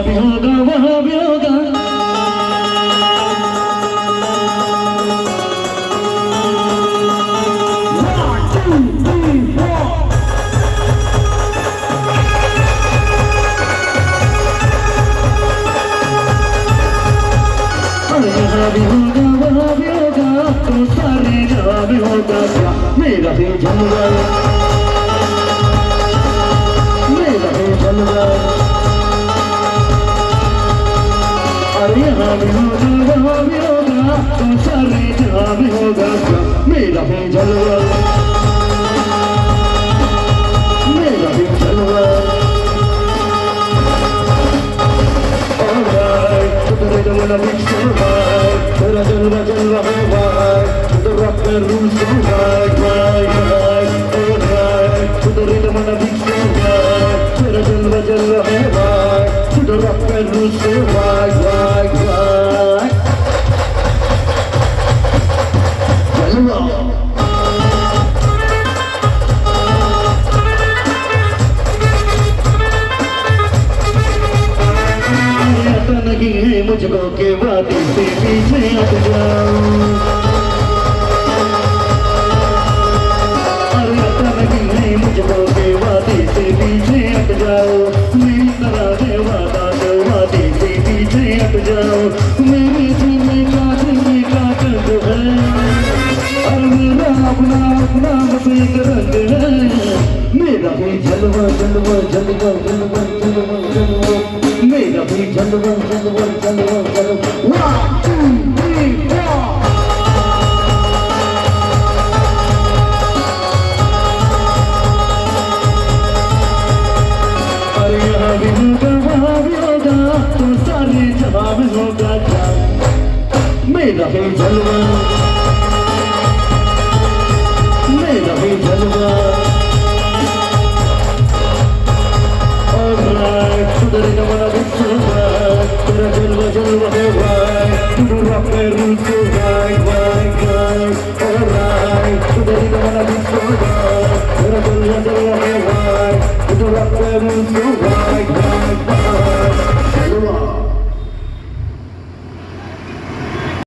भी होगा वहाँ भी होगा यहाँ भी होगा वहाँ भी होगा तो सारे जहाँ भी होगा क्या मेरा भी जलवा मेरा भी जलवा अरे यहाँ भी होगा वहाँ भी होगा तो सारे जहाँ भी होगा क्या मेरा भी जलवा मेरा भी जलवा Today the wanna mix so high, but I don't want to high. The rock and roll so high, alright. Today the wanna mix so high, but I don't want to high. The rock and roll so high. मुझको के वादे से पीछे हट जाओ अरे आता नहीं है मुझको के वादे से पीछे हट जाओ मेरी तरह के वादा के वादे से पीछे हट जाओ मेरे सीने का कंद है और मेरा अपना अपना एक रंग है मेरा भी जलवा जलवा जलवा जलवा जलवा जलवा मेरा भी जलवा जलवा जलवा जलवा 1 2 3 4 अरे यहाँ भी होगा वहाँ भी होगा तो सारे जहाँ भी होगा क्या मेरा भी जलवा मेरा भी जलवा Today the wanna be so high, today the jolwa hai bhai, today rock and roll so high, alright. Today the wanna be so high, today the jolwa hai bhai, today rock and roll so high.